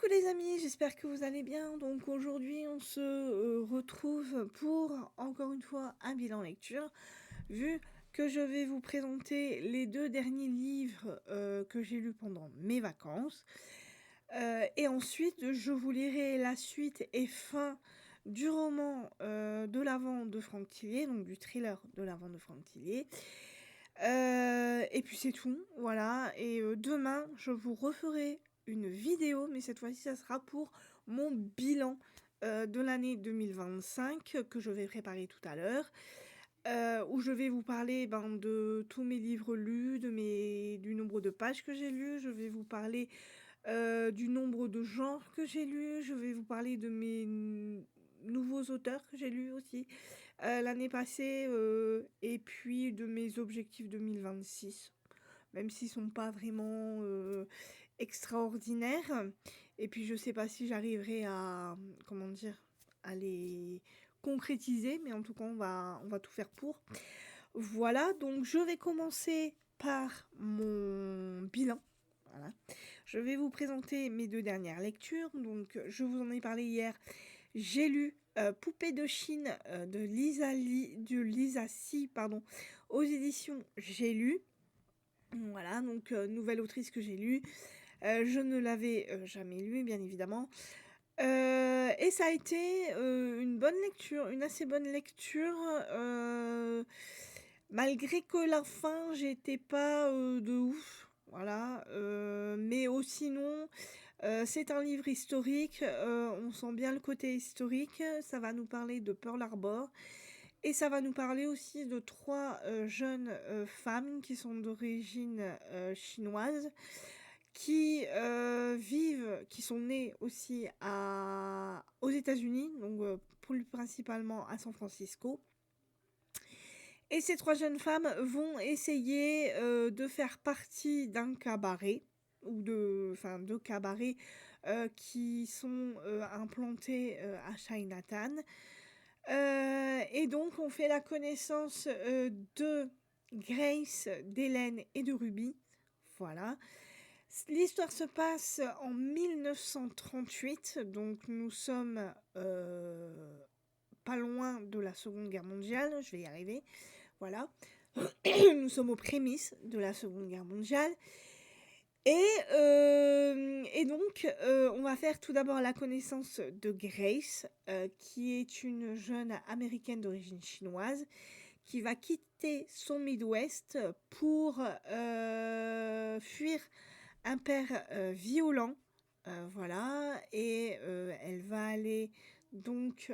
Coucou les amis, j'espère que vous allez bien. Donc aujourd'hui on se retrouve pour encore une fois un bilan lecture. Vu que je vais vous présenter les 2 derniers livres que j'ai lus pendant mes vacances. Et ensuite je vous lirai la suite et fin du roman de l'Avent de Franck Tillier, donc du thriller de l'Avent de Franck Tillier. Et puis c'est tout, voilà. Et demain je vous referai une vidéo, mais cette fois-ci ça sera pour mon bilan de l'année 2025 que je vais préparer tout à l'heure, où je vais vous parler de tous mes livres lus, du nombre de pages que j'ai lues, je vais vous parler du nombre de genres que j'ai lus, je vais vous parler de mes nouveaux auteurs que j'ai lus aussi l'année passée, et puis de mes objectifs 2026, même s'ils sont pas vraiment extraordinaires. Et puis je sais pas si j'arriverai à, comment dire, à les concrétiser, mais en tout cas on va tout faire pour. Voilà, donc je vais commencer par mon bilan. Voilà. Je vais vous présenter mes 2 dernières lectures. Donc je vous en ai parlé hier. J'ai lu Poupée de Chine de Lisa Si, pardon, aux éditions J'ai lu. Voilà, donc nouvelle autrice que j'ai lue. Je ne l'avais jamais lue, bien évidemment. Et ça a été une bonne lecture, une assez bonne lecture. Malgré que la fin, j'étais pas de ouf. Voilà, mais sinon, c'est un livre historique, on sent bien le côté historique, ça va nous parler de Pearl Harbor et ça va nous parler aussi de 3 jeunes femmes qui sont d'origine chinoise, qui sont nées aussi aux États-Unis, donc plus principalement à San Francisco. Et ces 3 jeunes femmes vont essayer de faire partie d'un cabaret, ou de cabarets qui sont implantés à Chinatown. Et donc on fait la connaissance de Grace, d'Hélène et de Ruby. Voilà. L'histoire se passe en 1938, donc nous sommes pas loin de la Seconde Guerre mondiale, je vais y arriver. Voilà. Nous sommes aux prémices de la Seconde Guerre mondiale. Et donc, on va faire tout d'abord la connaissance de Grace, qui est une jeune américaine d'origine chinoise, qui va quitter son Midwest pour fuir un père violent. Voilà. Et elle va aller donc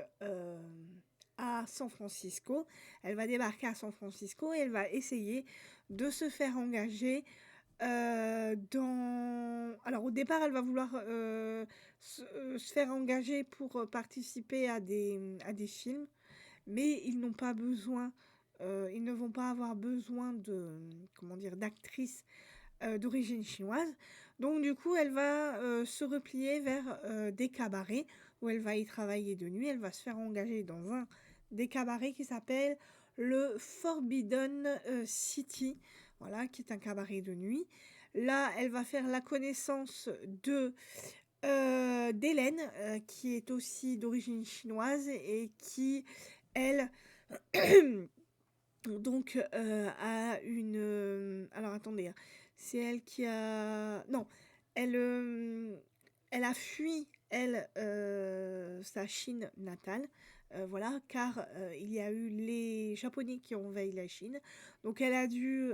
à San Francisco. Elle va débarquer à San Francisco et elle va essayer de se faire engager alors au départ, elle va vouloir se faire engager pour participer à des films, mais ils n'ont pas besoin, ils ne vont pas avoir besoin d'actrices d'origine chinoise. Donc du coup, elle va se replier vers des cabarets où elle va y travailler de nuit. Elle va se faire engager dans un des cabarets qui s'appelle le Forbidden City, voilà, qui est un cabaret de nuit. Là, elle va faire la connaissance d'Hélène, qui est aussi d'origine chinoise et qui, elle, donc, a une... alors, attendez, hein. C'est elle qui a... Non, elle, elle a fui, elle, sa Chine natale, voilà, car il y a eu les Japonais qui ont envahi la Chine. Donc, elle a dû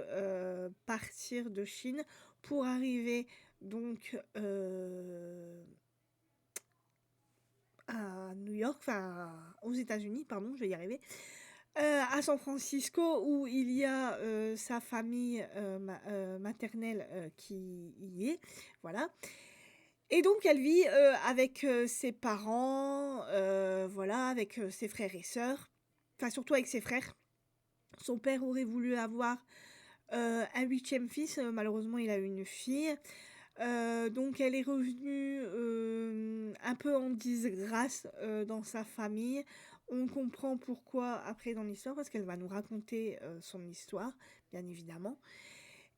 partir de Chine pour arriver, donc, à New York, enfin, aux États-Unis, pardon, je vais y arriver. À San Francisco, où il y a sa famille maternelle qui y est, voilà. Et donc elle vit avec ses parents, voilà, avec ses frères et sœurs, enfin surtout avec ses frères. Son père aurait voulu avoir un 8e fils, malheureusement il a eu une fille. Donc elle est revenue un peu en disgrâce dans sa famille. On comprend pourquoi après dans l'histoire, parce qu'elle va nous raconter son histoire, bien évidemment.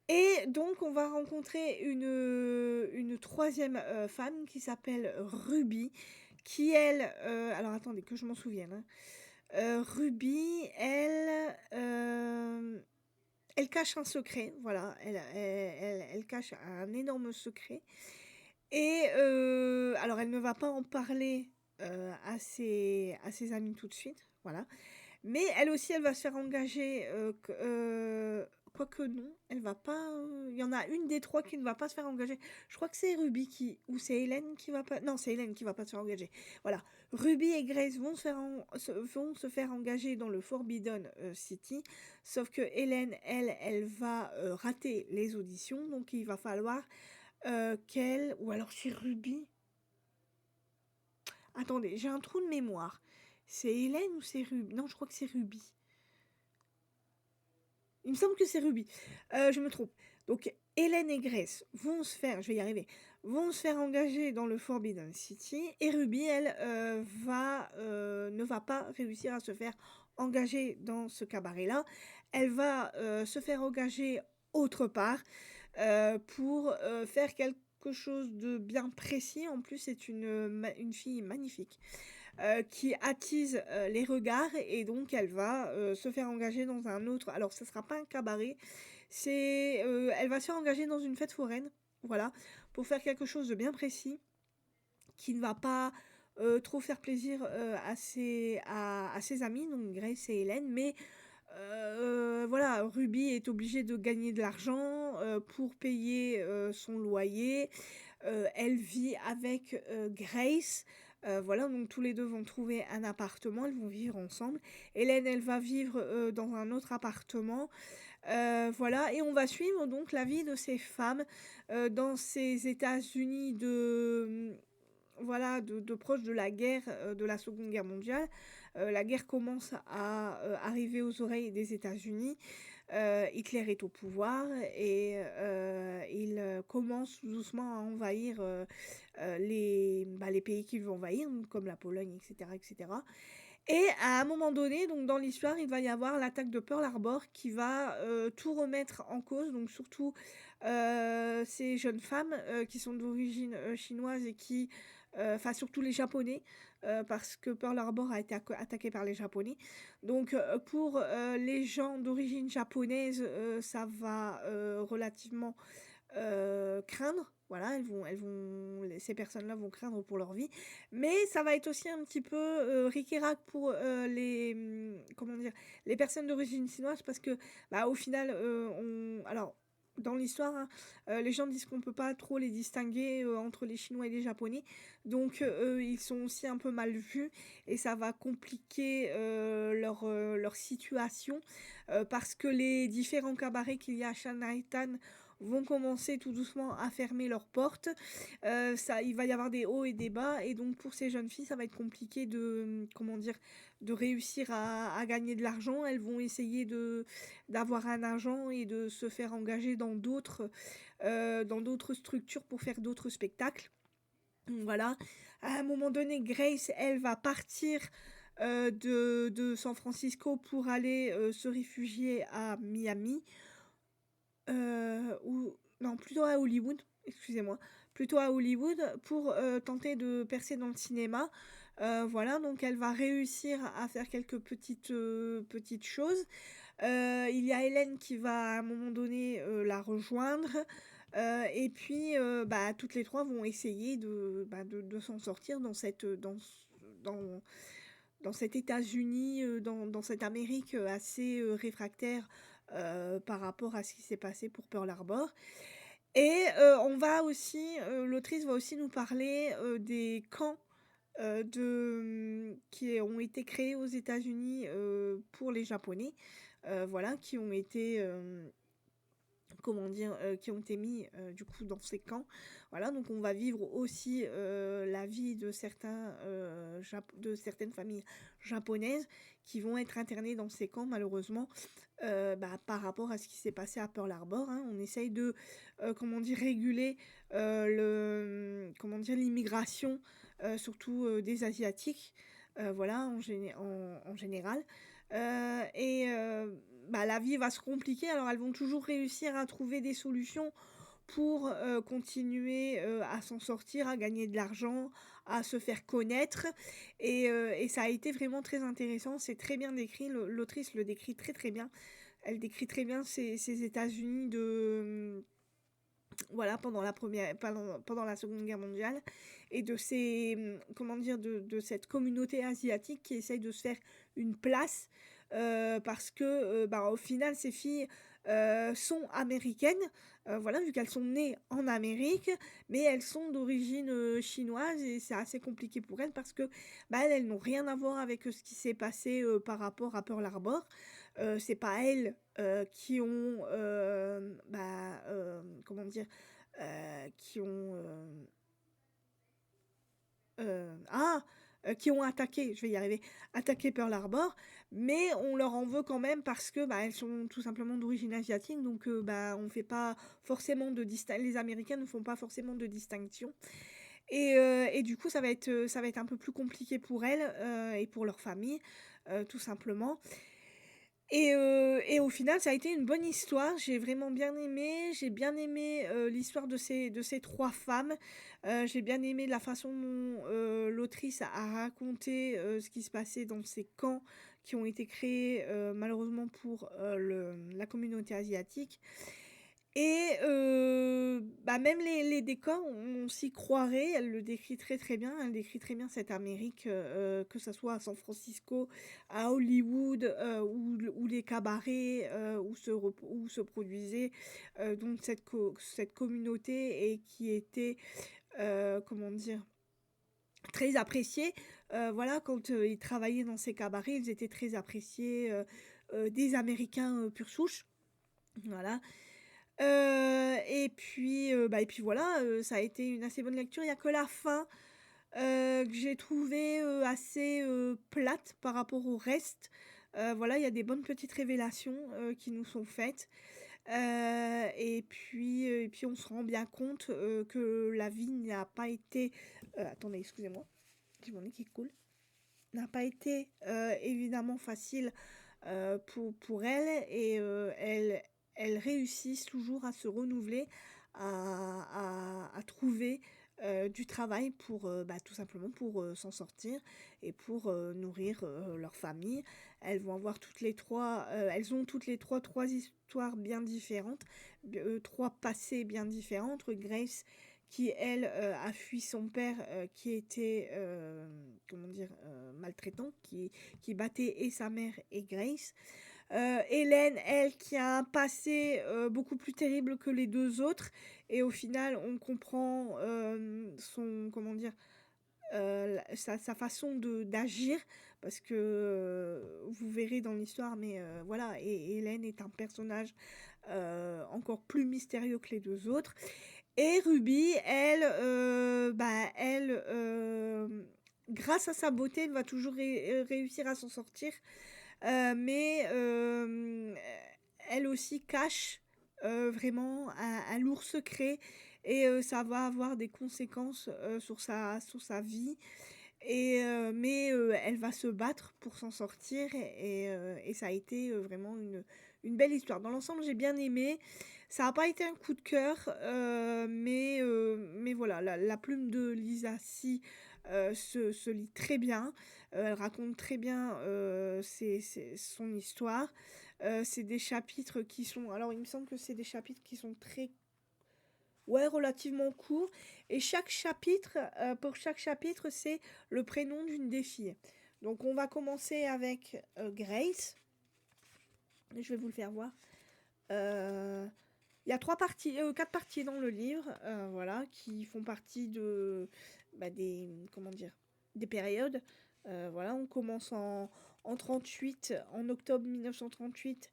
Et donc, on va rencontrer une troisième femme qui s'appelle Ruby, qui elle, alors attendez que je m'en souvienne, hein. Ruby, elle cache un secret, voilà, elle cache un énorme secret. Et alors, elle ne va pas en parler à ses amis tout de suite, voilà. Mais elle aussi, elle va se faire engager, quoique non, elle va pas, il y en a une des 3 qui ne va pas se faire engager. Je crois que c'est Ruby qui ou c'est Hélène qui va pas non, c'est Hélène qui va pas se faire engager. Voilà, Ruby et Grace vont se faire engager dans le Forbidden, City, sauf que Hélène, elle va, rater les auditions, donc il va falloir, qu'elle ou alors c'est Ruby? Attendez, j'ai un trou de mémoire. C'est Hélène ou c'est Ruby? Non, je crois que c'est Ruby. Il me semble que c'est Ruby. Je me trompe. Donc, Hélène et Grace vont se faire, je vais y arriver, vont se faire engager dans le Forbidden City. Et Ruby, elle, ne va pas réussir à se faire engager dans ce cabaret-là. Elle va se faire engager autre part pour faire quelque chose de bien précis. En plus, c'est une fille magnifique qui attise les regards et donc elle va se faire engager dans un autre. Alors, ce sera pas un cabaret, elle va se faire engager dans une fête foraine, voilà, pour faire quelque chose de bien précis qui ne va pas trop faire plaisir à ses amis, donc Grace et Hélène, mais voilà, Ruby est obligée de gagner de l'argent pour payer son loyer. Elle vit avec Grace. Voilà, donc tous les deux vont trouver un appartement, elles vont vivre ensemble. Hélène, elle va vivre dans un autre appartement. Voilà, et on va suivre donc la vie de ces femmes dans ces États-Unis voilà, de proche de la guerre, de la Seconde Guerre mondiale. La guerre commence à arriver aux oreilles des États-Unis. Hitler est au pouvoir et il commence doucement à envahir les pays qu'il veut envahir, donc comme la Pologne, etc., etc. Et à un moment donné, donc dans l'histoire, il va y avoir l'attaque de Pearl Harbor qui va tout remettre en cause, donc surtout ces jeunes femmes qui sont d'origine chinoise et qui, enfin surtout les Japonais, parce que Pearl Harbor a été attaqué par les Japonais. Donc pour les gens d'origine japonaise, ça va relativement craindre. Voilà, ces personnes-là vont craindre pour leur vie. Mais ça va être aussi un petit peu ric-et-rac pour comment dire, les personnes d'origine chinoise parce que, bah, au final, alors, dans l'histoire, hein, les gens disent qu'on ne peut pas trop les distinguer entre les Chinois et les Japonais. Donc, ils sont aussi un peu mal vus et ça va compliquer leur situation parce que les différents cabarets qu'il y a à Shanghai-tan vont commencer tout doucement à fermer leurs portes. Il va y avoir des hauts et des bas, et donc pour ces jeunes filles, ça va être compliqué de, comment dire, de réussir à gagner de l'argent. Elles vont essayer d'avoir un agent et de se faire engager dans d'autres structures pour faire d'autres spectacles. Donc voilà. À un moment donné, Grace, elle va partir de San Francisco pour aller se réfugier à Miami. Ou non, plutôt à Hollywood, excusez-moi, plutôt à Hollywood pour tenter de percer dans le cinéma. Voilà, donc elle va réussir à faire quelques petites choses. Il y a Hélène qui va à un moment donné la rejoindre. Et puis, bah, toutes les trois vont essayer de s'en sortir dans, dans cet États-Unis, dans cette Amérique assez réfractaire par rapport à ce qui s'est passé pour Pearl Harbor. Et l'autrice va aussi nous parler des camps qui ont été créés aux États-Unis pour les Japonais, voilà, qui ont été comment dire, qui ont été mis du coup dans ces camps. Voilà, donc on va vivre aussi la vie de certaines familles japonaises qui vont être internées dans ces camps malheureusement par rapport à ce qui s'est passé à Pearl Harbor. Hein. On essaye de comment dire réguler comment dire l'immigration surtout des asiatiques. Voilà en général. La vie va se compliquer. Alors elles vont toujours réussir à trouver des solutions pour continuer à s'en sortir, à gagner de l'argent, à se faire connaître. Et ça a été vraiment très intéressant. C'est très bien décrit. L'autrice le décrit très très bien. Elle décrit très bien ces États-Unis voilà, pendant la Seconde Guerre mondiale, et de cette communauté asiatique qui essaye de se faire une place, parce que, au final, ces filles sont américaines, voilà, vu qu'elles sont nées en Amérique, mais elles sont d'origine chinoise, et c'est assez compliqué pour elles parce que elles n'ont rien à voir avec ce qui s'est passé par rapport à Pearl Harbor. C'est pas elles qui ont, comment dire, qui ont, ah! Qui ont attaqué, je vais y arriver, attaqué Pearl Harbor, mais on leur en veut quand même parce que, elles sont tout simplement d'origine asiatique, donc on fait pas forcément de distin les Américains ne font pas forcément de distinction, et du coup, ça va être un peu plus compliqué pour elles, et pour leur famille, tout simplement. Et au final, ça a été une bonne histoire. J'ai vraiment bien aimé. J'ai bien aimé l'histoire de ces 3 femmes. J'ai bien aimé la façon dont l'autrice a raconté ce qui se passait dans ces camps qui ont été créés malheureusement pour la communauté asiatique. Et même les décors, on s'y croirait. Elle le décrit très très bien. Elle décrit très bien cette Amérique, que ça soit à San Francisco, à Hollywood, où les cabarets, où se produisait donc cette communauté, et qui était, comment dire, très appréciée. Voilà, quand ils travaillaient dans ces cabarets, ils étaient très appréciés des Américains pure souche. Voilà. Et puis voilà, ça a été une assez bonne lecture. Il y a que la fin, que j'ai trouvée, assez, plate par rapport au reste. Voilà, il y a des bonnes petites révélations, qui nous sont faites. Et puis on se rend bien compte, que la vie n'a pas été, attendez, excusez-moi, j'ai mon nez qui coule. N'a pas été, évidemment facile, pour elles, et elles réussissent toujours à se renouveler, à trouver du travail pour, tout simplement pour s'en sortir, et pour nourrir leur famille. Elles ont toutes les trois histoires bien différentes, trois passés bien différents, entre Grace qui, elle, a fui son père, qui était, comment dire, maltraitant, qui battait et sa mère et Grace. Hélène, elle, qui a un passé beaucoup plus terrible que les deux autres, et au final, on comprend comment dire, sa façon d'agir, parce que vous verrez dans l'histoire, mais voilà, et Hélène est un personnage encore plus mystérieux que les deux autres. Et Ruby, elle, grâce à sa beauté, elle va toujours réussir à s'en sortir. Mais elle aussi cache vraiment un lourd secret, et ça va avoir des conséquences sur sa vie. Mais elle va se battre pour s'en sortir, et ça a été vraiment une belle histoire. Dans l'ensemble, j'ai bien aimé. Ça n'a pas été un coup de cœur, mais voilà, la plume de Lisa Si se lit très bien. Elle raconte très bien son histoire. C'est des chapitres qui sont... Alors, il me semble que c'est des chapitres qui sont relativement courts. Et pour chaque chapitre, c'est le prénom d'une des filles. Donc, on va commencer avec Grace. Je vais vous le faire voir. Il y a 4 parties dans le livre, voilà, qui font partie des périodes. Voilà, on commence en 38, en octobre 1938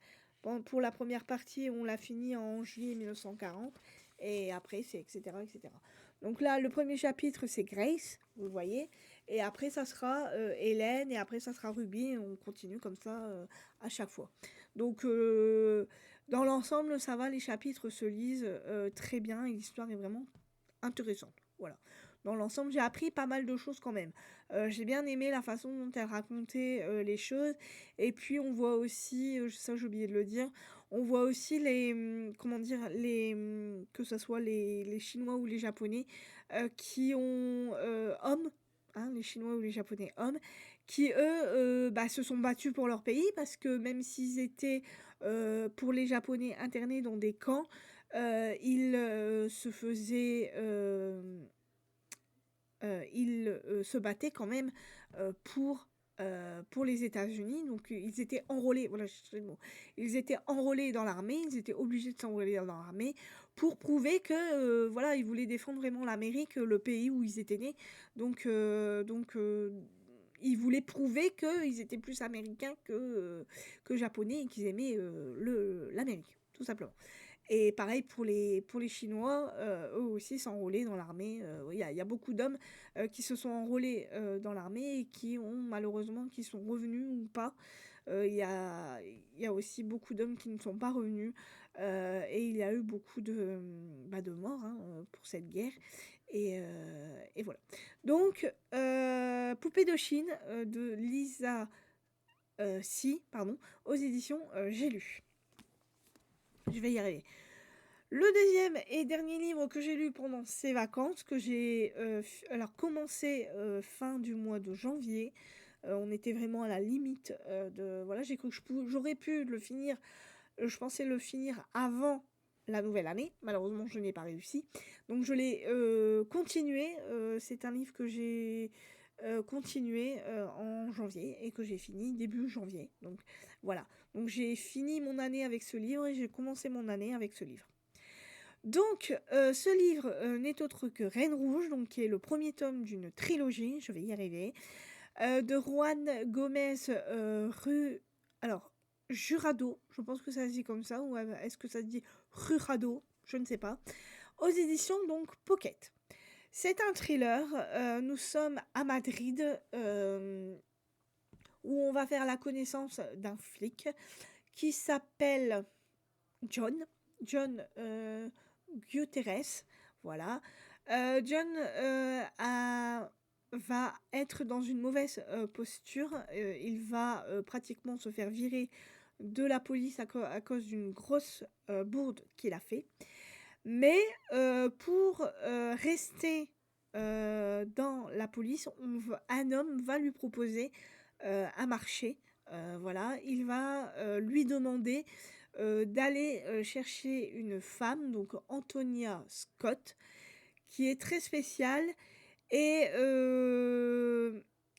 pour la première partie, on l'a fini en juillet 1940, et après c'est etc., etc. Donc là, le premier chapitre, c'est Grace, vous le voyez, et après ça sera Hélène, et après ça sera Ruby, et on continue comme ça à chaque fois. Donc dans l'ensemble, ça va, les chapitres se lisent très bien, et l'histoire est vraiment intéressante. Voilà. dans l'ensemble, j'ai appris pas mal de choses quand même. J'ai bien aimé la façon dont elle racontait, les choses et puis on voit aussi, ça j'ai oublié de le dire, on voit aussi comment dire? Que ce soit les Chinois ou les Japonais, qui ont, hommes, hein, les Chinois ou les Japonais hommes, qui eux, bah, se sont battus pour leur pays parce que même s'ils étaient, pour les Japonais internés dans des camps, ils, se faisaient, ils, se battaient quand même, pour les États-Unis. Donc, ils étaient enrôlés, voilà, je cherchais le mot. Ils étaient enrôlés dans l'armée, ils étaient obligés de s'enrôler dans l'armée pour prouver que, voilà, ils voulaient défendre vraiment l'Amérique, le pays où ils étaient nés. Donc, ils voulaient prouver qu'ils étaient plus américains que japonais et qu'ils aimaient, l'Amérique, tout simplement. Et pareil pour les Chinois, eux aussi s'enrôler dans l'armée, oui, il y a beaucoup d'hommes, qui se sont enrôlés, dans l'armée et qui ont malheureusement qui sont revenus ou pas. Il y a aussi beaucoup d'hommes qui ne sont pas revenus, et il y a eu beaucoup de morts, hein, pour cette guerre et voilà. Donc Poupée de Chine, de Lisa, Si, pardon, aux éditions, J'ai lu. Je vais y arriver. Le deuxième et dernier livre que j'ai lu pendant ces vacances, que j'ai alors commencé fin du mois de janvier. On était vraiment à la limite de voilà, j'ai cru que j'aurais pu le finir. Je pensais le finir avant la nouvelle année. Malheureusement, je n'ai pas réussi. Donc je l'ai continué. C'est un livre que j'ai continué en janvier et que j'ai fini début janvier. Donc voilà. Donc j'ai fini mon année avec ce livre et j'ai commencé mon année avec ce livre. Donc, ce livre, n'est autre que Reine Rouge, donc qui est le premier tome d'une trilogie, je vais y arriver, de Juan Gomez, alors Jurado, je pense que ça se dit comme ça, ou est-ce que ça se dit Jurado? Je ne sais pas. Aux éditions donc Pocket. C'est un thriller, nous sommes à Madrid, où on va faire la connaissance d'un flic qui s'appelle John. John, Guterres, voilà. John va être dans une mauvaise posture. Il va pratiquement se faire virer de la police à cause d'une grosse bourde qu'il a fait. Mais pour rester dans la police, un homme va lui proposer un marché. Voilà, il va lui demander d'aller chercher une femme, donc Antonia Scott, qui est très spéciale et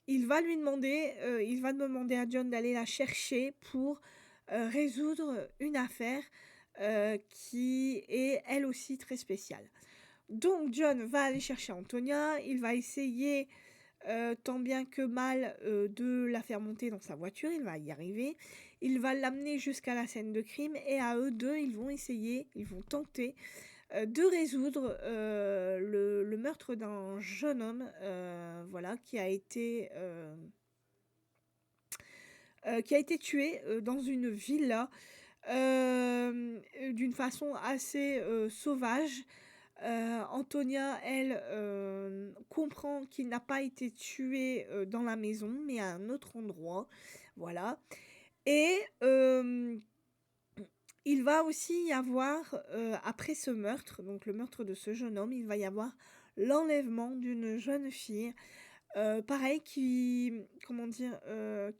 il va demander à John d'aller la chercher pour résoudre une affaire qui est elle aussi très spéciale. Donc John va aller chercher Antonia, il va essayer tant bien que mal de la faire monter dans sa voiture, il va y arriver. Il va l'amener jusqu'à la scène de crime et à eux deux, ils vont tenter de résoudre le meurtre d'un jeune homme, voilà, qui a été tué dans une villa d'une façon assez sauvage. Antonia, elle, comprend qu'il n'a pas été tué dans la maison, mais à un autre endroit. Voilà. Et il va aussi y avoir, après ce meurtre, donc le meurtre de ce jeune homme, il va y avoir l'enlèvement d'une jeune fille, pareil, comment dire,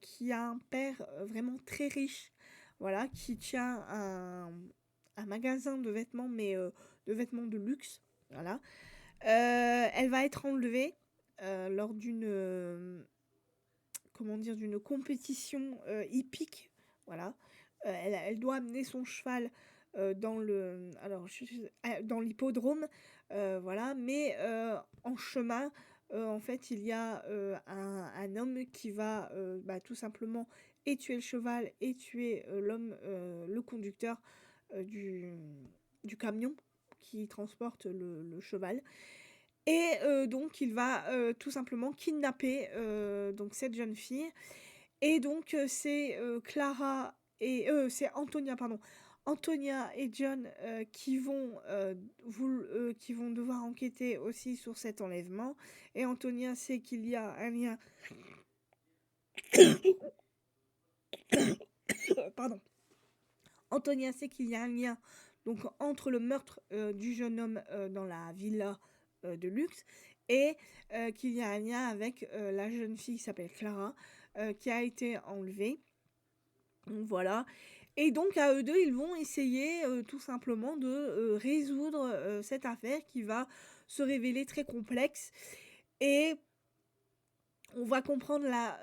qui a un père vraiment très riche, voilà, qui tient un magasin de vêtements, mais de vêtements de luxe, voilà. Elle va être enlevée lors d'une compétition hippique, voilà. Elle doit amener son cheval dans l'hippodrome, voilà, mais en chemin, en fait, il y a un homme qui va tout simplement et tuer le cheval et tuer l'homme, le conducteur du camion qui transporte le cheval. Et donc il va tout simplement kidnapper donc cette jeune fille. Et donc c'est Clara et c'est Antonia, pardon. Antonia et John qui vont devoir enquêter aussi sur cet enlèvement. Et Antonia sait qu'il y a un lien. Pardon. Antonia sait qu'il y a un lien donc, entre le meurtre du jeune homme dans la villa de luxe et qu'il y a un lien avec la jeune fille qui s'appelle Clara qui a été enlevée. Donc voilà. Et donc à eux deux, ils vont essayer tout simplement de résoudre cette affaire qui va se révéler très complexe. Et on va comprendre la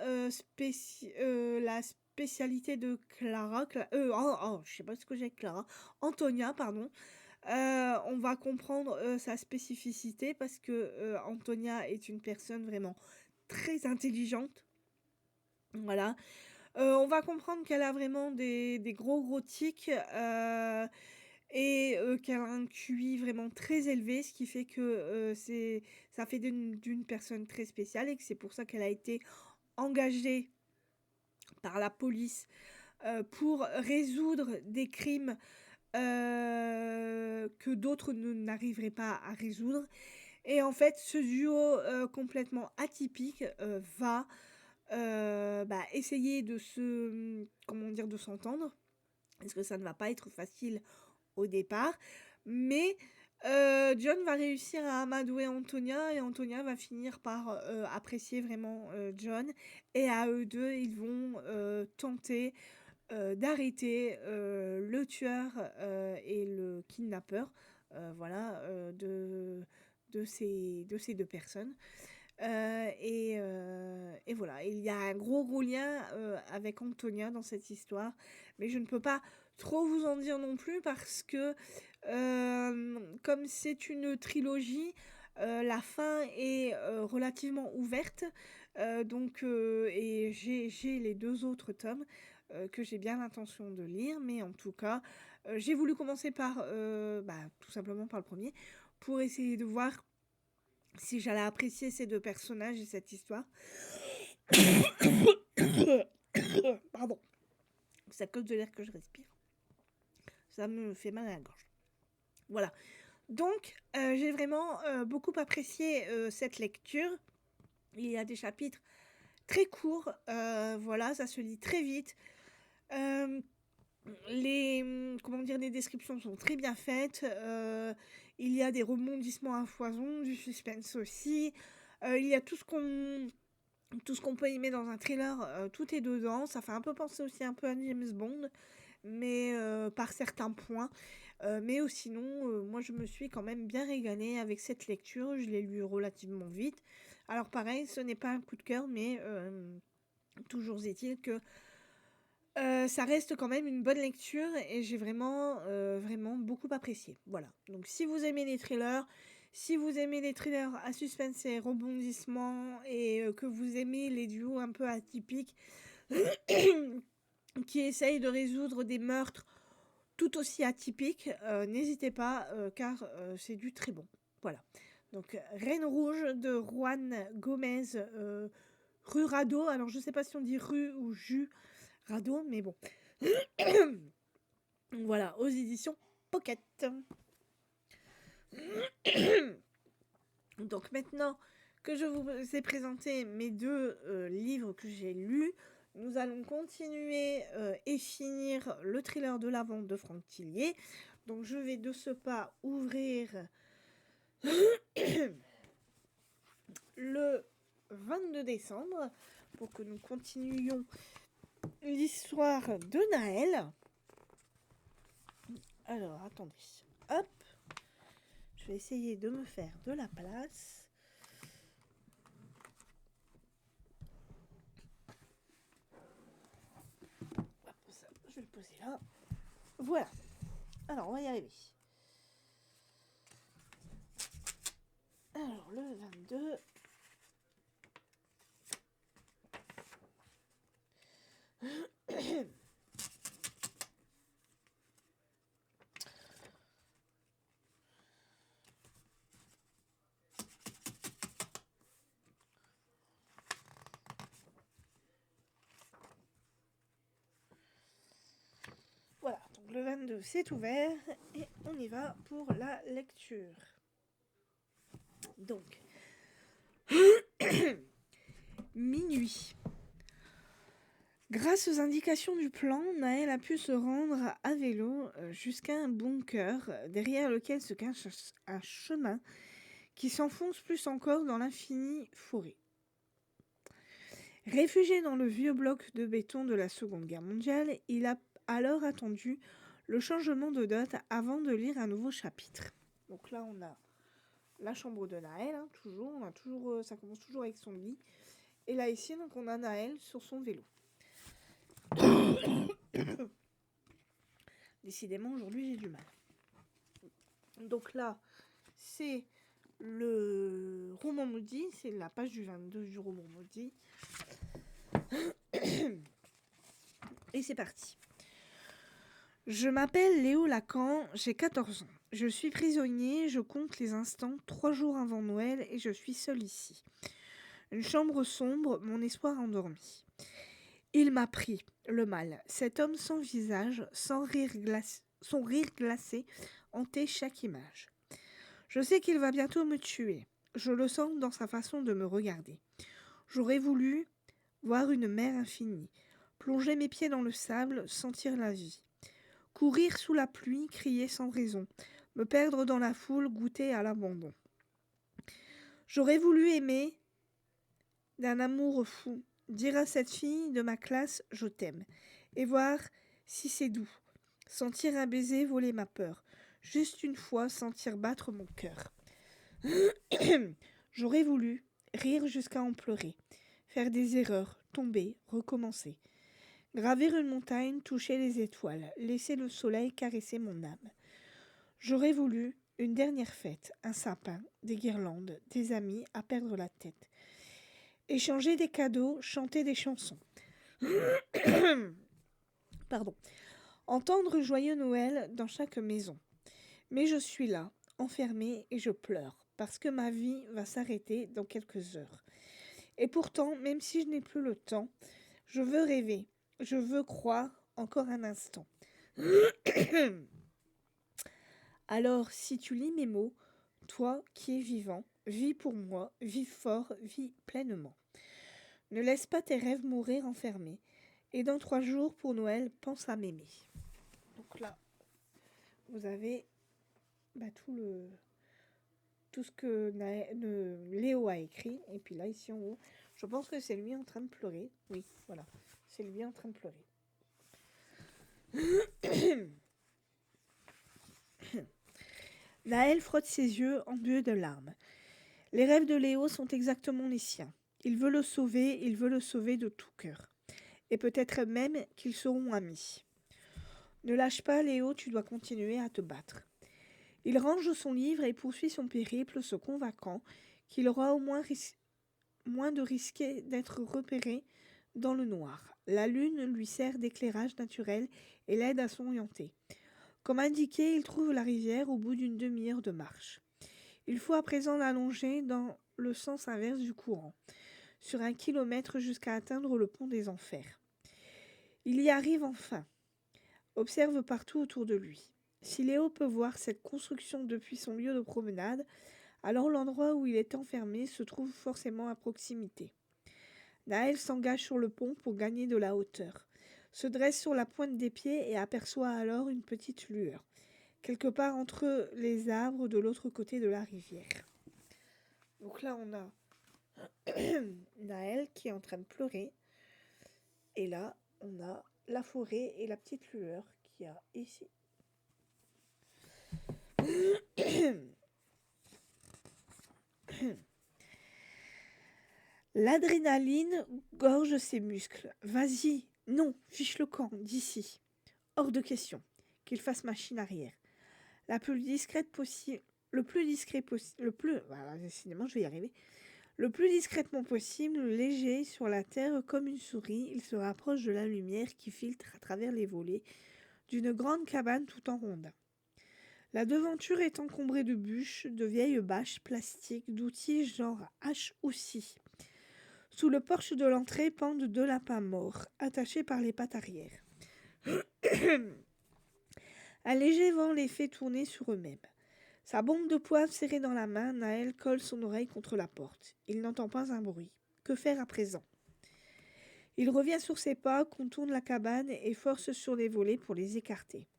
spécialité de Clara. Je sais pas ce que j'ai avec Clara. Antonia, pardon. On va comprendre sa spécificité parce que Antonia est une personne vraiment très intelligente. Voilà. On va comprendre qu'elle a vraiment des gros tics et qu'elle a un QI vraiment très élevé, ce qui fait que ça fait d'une personne très spéciale et que c'est pour ça qu'elle a été engagée par la police pour résoudre des crimes que d'autres n'arriveraient pas à résoudre. Et en fait, ce duo complètement atypique va essayer de de s'entendre, parce que ça ne va pas être facile au départ, mais John va réussir à amadouer Antonia et Antonia va finir par apprécier vraiment John, et à eux deux, ils vont tenter d'arrêter le tueur et le kidnappeur de ces deux personnes. Et voilà, il y a un gros lien avec Antonia dans cette histoire, mais je ne peux pas trop vous en dire non plus parce que comme c'est une trilogie, la fin est relativement ouverte, et j'ai les 2 autres tomes que j'ai bien l'intention de lire, mais en tout cas, j'ai voulu commencer par tout simplement par le premier pour essayer de voir si j'allais apprécier ces 2 personnages et cette histoire. Pardon. C'est à cause de l'air que je respire. Ça me fait mal à la gorge. Voilà. Donc, j'ai vraiment beaucoup apprécié cette lecture. Il y a des chapitres très courts. Voilà, ça se lit très vite. Les descriptions sont très bien faites. Il y a des rebondissements à foison, du suspense aussi. Il y a tout ce qu'on peut aimer dans un thriller, tout est dedans. Ça fait un peu penser aussi un peu à James Bond, mais par certains points. Mais sinon, moi je me suis quand même bien régalée avec cette lecture. Je l'ai lu relativement vite. Alors pareil, ce n'est pas un coup de cœur, mais toujours est-il que ça reste quand même une bonne lecture et j'ai vraiment beaucoup apprécié. Voilà. Donc si vous aimez les thrillers, si vous aimez les thrillers à suspense et rebondissement et que vous aimez les duos un peu atypiques qui essayent de résoudre des meurtres tout aussi atypiques, n'hésitez pas car c'est du très bon. Voilà. Donc Reine Rouge de Juan Gomez Rurado. Alors je sais pas si on dit rue ou jus Rado, mais bon. Voilà, aux éditions Pocket. Donc maintenant que je vous ai présenté mes 2 livres que j'ai lus, nous allons continuer et finir le thriller de la vente de Franck Tillier. Donc je vais de ce pas ouvrir le 22 décembre pour que nous continuions l'histoire de Naël. Alors, attendez. Hop. Je vais essayer de me faire de la place. Hop, ça, je vais le poser là. Voilà. Alors, on va y arriver. Alors, le 22... Voilà, donc le 22, c'est ouvert et on y va pour la lecture. Donc, minuit. Grâce aux indications du plan, Naël a pu se rendre à vélo jusqu'à un bunker derrière lequel se cache un chemin qui s'enfonce plus encore dans l'infinie forêt. Réfugié dans le vieux bloc de béton de la Seconde Guerre mondiale, il a alors attendu le changement de date avant de lire un nouveau chapitre. Donc là, on a la chambre de Naël, hein, toujours. Ça commence toujours avec son lit. Et là, ici, donc, on a Naël sur son vélo. Décidément, aujourd'hui, j'ai du mal. Donc là, c'est le roman maudit. C'est la page du 22 du roman maudit. Et c'est parti. Je m'appelle Léo Lacan, j'ai 14 ans. Je suis prisonnier, je compte les instants 3 jours avant Noël et je suis seul ici. Une chambre sombre, mon espoir endormi. Il m'a pris, le mal. Cet homme sans visage, son rire glacé, hantait chaque image. Je sais qu'il va bientôt me tuer. Je le sens dans sa façon de me regarder. J'aurais voulu voir une mer infinie, plonger mes pieds dans le sable, sentir la vie. Courir sous la pluie, crier sans raison, me perdre dans la foule, goûter à l'abandon. J'aurais voulu aimer d'un amour fou, dire à cette fille de ma classe « je t'aime » et voir si c'est doux, sentir un baiser voler ma peur, juste une fois sentir battre mon cœur. J'aurais voulu rire jusqu'à en pleurer, faire des erreurs, tomber, recommencer. Gravir une montagne, toucher les étoiles, laisser le soleil caresser mon âme. J'aurais voulu une dernière fête, un sapin, des guirlandes, des amis à perdre la tête. Échanger des cadeaux, chanter des chansons. Pardon. Entendre joyeux Noël dans chaque maison. Mais je suis là, enfermée, et je pleure, parce que ma vie va s'arrêter dans quelques heures. Et pourtant, même si je n'ai plus le temps, je veux rêver. Je veux croire encore un instant. Alors, si tu lis mes mots, toi qui es vivant, vis pour moi, vis fort, vis pleinement. Ne laisse pas tes rêves mourir enfermés. Et dans 3 jours pour Noël, pense à m'aimer. Donc là, vous avez tout ce que Léo a écrit. Et puis là, ici en haut, je pense que c'est lui en train de pleurer. Oui, voilà. C'est lui en train de pleurer. Naël frotte ses yeux embués de larmes. Les rêves de Léo sont exactement les siens. Il veut le sauver de tout cœur. Et peut-être même qu'ils seront amis. Ne lâche pas, Léo, tu dois continuer à te battre. Il range son livre et poursuit son périple, se convainquant qu'il aura au moins de risquer d'être repéré dans le noir. La lune lui sert d'éclairage naturel et l'aide à s'orienter. Comme indiqué, il trouve la rivière au bout d'une demi-heure de marche. Il faut à présent l'allonger dans le sens inverse du courant, sur 1 kilomètre jusqu'à atteindre le pont des Enfers. Il y arrive enfin. Observe partout autour de lui. Si Léo peut voir cette construction depuis son lieu de promenade, alors l'endroit où il est enfermé se trouve forcément à proximité. Naël s'engage sur le pont pour gagner de la hauteur, se dresse sur la pointe des pieds et aperçoit alors une petite lueur, quelque part entre les arbres de l'autre côté de la rivière. Donc là, on a Naël qui est en train de pleurer. Et là, on a la forêt et la petite lueur qu'il y a ici. L'adrénaline gorge ses muscles. Vas-y, non, fiche le camp, d'ici. Hors de question qu'il fasse machine arrière. Le plus discrètement possible, léger sur la terre comme une souris, il se rapproche de la lumière qui filtre à travers les volets d'une grande cabane tout en rondin. La devanture est encombrée de bûches, de vieilles bâches plastiques, d'outils genre hache ou scie. Sous le porche de l'entrée pendent 2 lapins morts, attachés par les pattes arrière. Un léger vent les fait tourner sur eux-mêmes. Sa bombe de poivre serrée dans la main, Naël colle son oreille contre la porte. Il n'entend pas un bruit. Que faire à présent? Il revient sur ses pas, contourne la cabane et force sur les volets pour les écarter.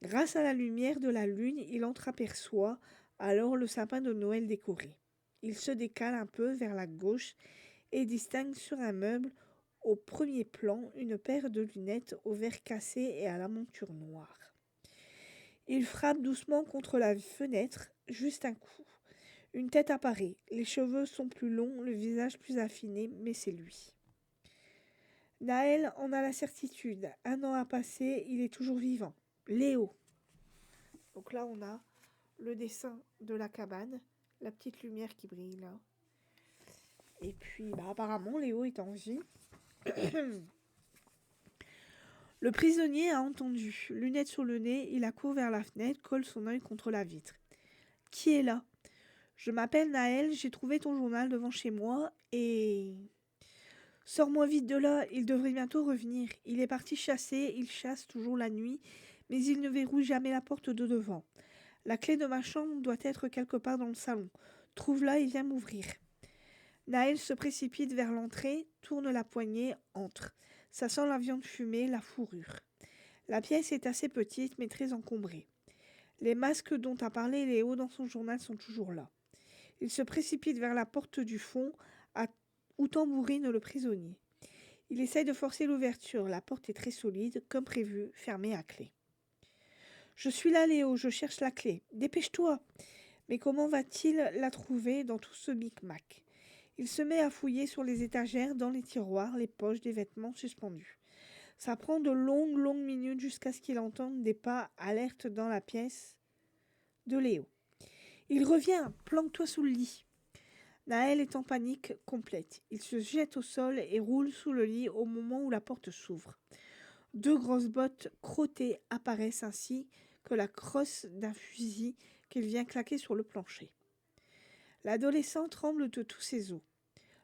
Grâce à la lumière de la lune, il entreaperçoit alors le sapin de Noël décoré. Il se décale un peu vers la gauche et distingue sur un meuble, au premier plan, une paire de lunettes au verre cassé et à la monture noire. Il frappe doucement contre la fenêtre, juste un coup. Une tête apparaît, les cheveux sont plus longs, le visage plus affiné, mais c'est lui. Naël en a la certitude. 1 an a passé, il est toujours vivant. Léo. Donc là, on a le dessin de la cabane, la petite lumière qui brille là. Et puis, apparemment, Léo est en vie. Le prisonnier a entendu. Lunettes sur le nez, il accourt vers la fenêtre, colle son œil contre la vitre. Qui est là? Je m'appelle Naël, j'ai trouvé ton journal devant chez moi et... Sors-moi vite de là, il devrait bientôt revenir. Il est parti chasser, il chasse toujours la nuit, mais il ne verrouille jamais la porte de devant. La clé de ma chambre doit être quelque part dans le salon. Trouve-la et viens m'ouvrir. Naël se précipite vers l'entrée, tourne la poignée, entre. Ça sent la viande fumée, la fourrure. La pièce est assez petite, mais très encombrée. Les masques dont a parlé Léo dans son journal sont toujours là. Il se précipite vers la porte du fond, où tambourine le prisonnier. Il essaye de forcer l'ouverture. La porte est très solide, comme prévu, fermée à clé. Je suis là, Léo, je cherche la clé. Dépêche-toi. Mais comment va-t-il la trouver dans tout ce micmac? Il se met à fouiller sur les étagères, dans les tiroirs, les poches des vêtements suspendus. Ça prend de longues minutes jusqu'à ce qu'il entende des pas alertes dans la pièce de Léo. Il revient, planque-toi sous le lit. Naël est en panique complète. Il se jette au sol et roule sous le lit au moment où la porte s'ouvre. 2 grosses bottes crottées apparaissent ainsi que la crosse d'un fusil qu'il vient claquer sur le plancher. L'adolescent tremble de tous ses os.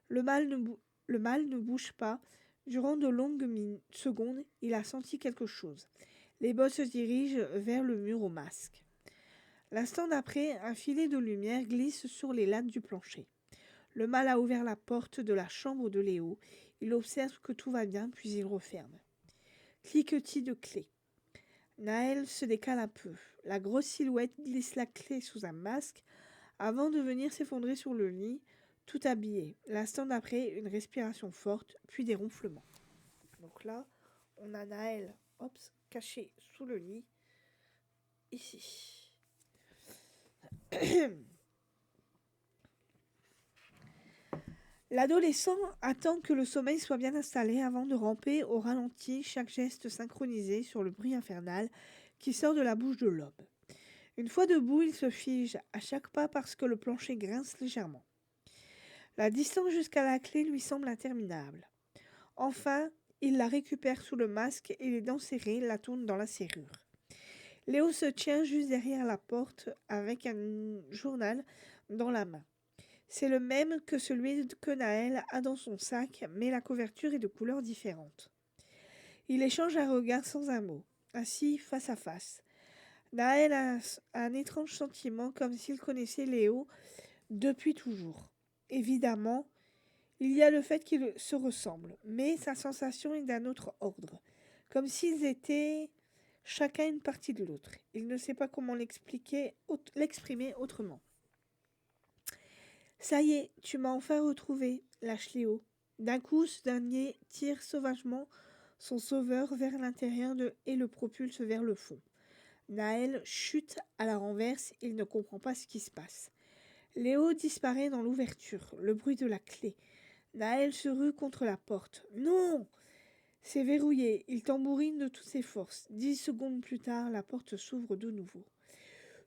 Le mâle ne bouge pas. Durant de longues secondes, il a senti quelque chose. Les bottes se dirigent vers le mur au masque. L'instant d'après, un filet de lumière glisse sur les lattes du plancher. Le mâle a ouvert la porte de la chambre de Léo. Il observe que tout va bien, puis il referme. Cliquetis de clé. Naël se décale un peu. La grosse silhouette glisse la clé sous un masque avant de venir s'effondrer sur le lit, tout habillé. L'instant d'après, une respiration forte, puis des ronflements. Donc là, on a Naël, caché sous le lit, ici. L'adolescent attend que le sommeil soit bien installé avant de ramper au ralenti, chaque geste synchronisé sur le bruit infernal qui sort de la bouche de l'aube. Une fois debout, il se fige à chaque pas parce que le plancher grince légèrement. La distance jusqu'à la clé lui semble interminable. Enfin, il la récupère sous le masque et les dents serrées la tournent dans la serrure. Léo se tient juste derrière la porte avec un journal dans la main. C'est le même que celui que Naël a dans son sac, mais la couverture est de couleur différente. Il échange un regard sans un mot, assis face à face. Naël a un étrange sentiment, comme s'il connaissait Léo depuis toujours. Évidemment, il y a le fait qu'ils se ressemblent, mais sa sensation est d'un autre ordre, comme s'ils étaient chacun une partie de l'autre. Il ne sait pas comment l'exprimer autrement. Ça y est, tu m'as enfin retrouvé, lâche Léo. D'un coup, ce dernier tire sauvagement son sauveur vers l'intérieur et le propulse vers le fond. Naël chute à la renverse, il ne comprend pas ce qui se passe. Léo disparaît dans l'ouverture, le bruit de la clé. Naël se rue contre la porte. Non! C'est verrouillé, il tambourine de toutes ses forces. 10 secondes plus tard, la porte s'ouvre de nouveau.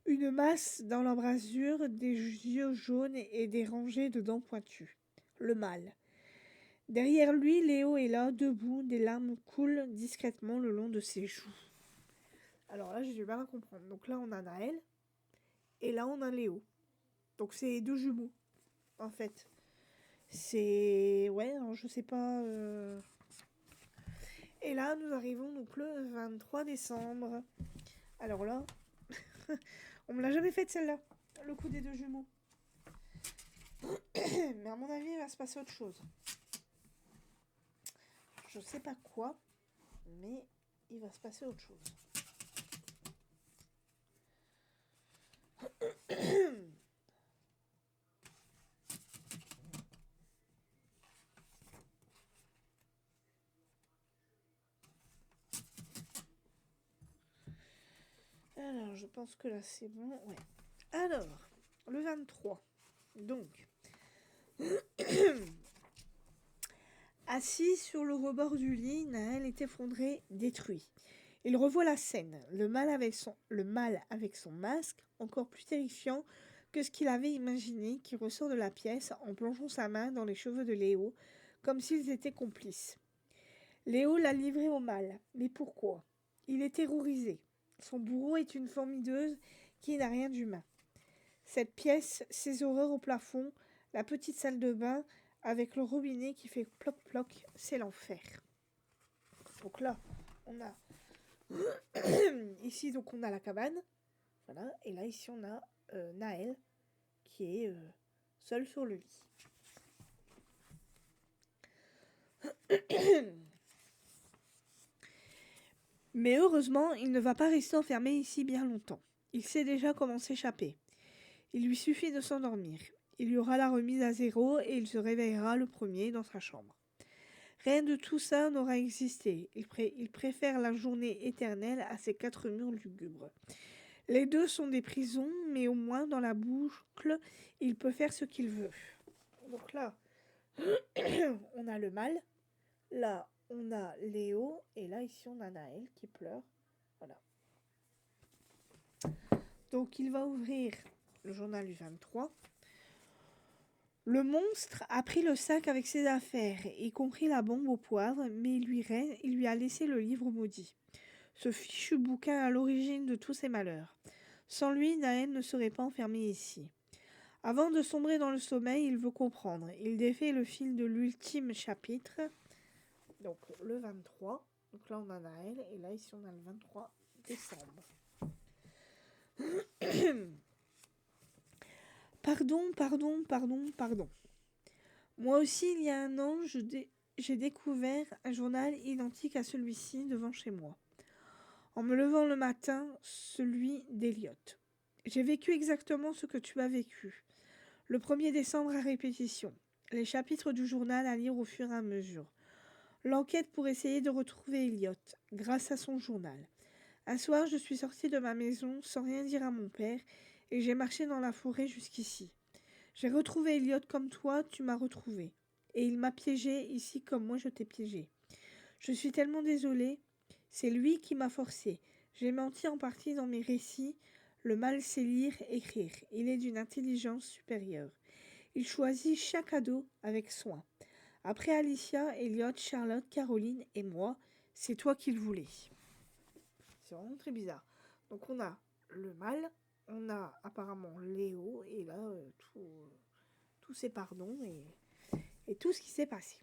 Une masse dans l'embrasure, des yeux jaunes et des rangées de dents pointues. Le mâle. Derrière lui, Léo est là, debout, des larmes coulent discrètement le long de ses joues. Alors là, j'ai du mal à comprendre. Donc là, on a Naël, et là, on a Léo. Donc c'est 2 jumeaux, en fait. C'est... Ouais, alors je sais pas... Et là, nous arrivons donc le 23 décembre. Alors là, on me l'a jamais faite celle-là, le coup des deux jumeaux. Mais à mon avis, il va se passer autre chose. Je sais pas quoi, mais il va se passer autre chose. Alors, je pense que là, c'est bon. Ouais. Alors, le 23. Donc, assis sur le rebord du lit, Naël est effondré, détruit. Il revoit la scène, le mal avec son masque, encore plus terrifiant que ce qu'il avait imaginé, qui ressort de la pièce en plongeant sa main dans les cheveux de Léo, comme s'ils étaient complices. Léo l'a livré au mal, mais pourquoi? Il est terrorisé. Son bourreau est une formideuse qui n'a rien d'humain. Cette pièce, ces horreurs au plafond, la petite salle de bain avec le robinet qui fait ploc-ploc, c'est l'enfer. Donc là, on a ici donc on a la cabane, voilà, et là ici on a Naël qui est seul sur le lit. Mais heureusement, il ne va pas rester enfermé ici bien longtemps. Il sait déjà comment s'échapper. Il lui suffit de s'endormir. Il y aura la remise à zéro et il se réveillera le premier dans sa chambre. Rien de tout ça n'aura existé. Il préfère la journée éternelle à ces 4 murs lugubres. Les deux sont des prisons, mais au moins dans la boucle, il peut faire ce qu'il veut. Donc là, on a le mal. Là, on a Léo. Et là, ici, on a Naël qui pleure. Voilà. Donc, il va ouvrir le journal du 23. Le monstre a pris le sac avec ses affaires, y compris la bombe au poivre, mais il lui a laissé le livre maudit. Ce fichu bouquin à l'origine de tous ses malheurs. Sans lui, Naël ne serait pas enfermé ici. Avant de sombrer dans le sommeil, il veut comprendre. Il défait le fil de l'ultime chapitre. Donc le 23. Donc là on a Naël et là ici on a le 23 décembre. Pardon. Moi aussi, il y a un an, j'ai découvert un journal identique à celui-ci devant chez moi. En me levant le matin, celui d'Eliot. J'ai vécu exactement ce que tu as vécu. Le 1er décembre à répétition. Les chapitres du journal à lire au fur et à mesure. L'enquête pour essayer de retrouver Eliot, grâce à son journal. Un soir, je suis sortie de ma maison sans rien dire à mon père et j'ai marché dans la forêt jusqu'ici. J'ai retrouvé Eliot comme toi, tu m'as retrouvé. Et il m'a piégé ici comme moi je t'ai piégé. Je suis tellement désolée. C'est lui qui m'a forcée. J'ai menti en partie dans mes récits. Le mal sait lire, écrire. Il est d'une intelligence supérieure. Il choisit chaque ado avec soin. Après Alicia, Elliot, Charlotte, Caroline et moi, c'est toi qu'il voulait. C'est vraiment très bizarre. Donc on a le mal, on a apparemment Léo, et là, tous ces pardons et tout ce qui s'est passé.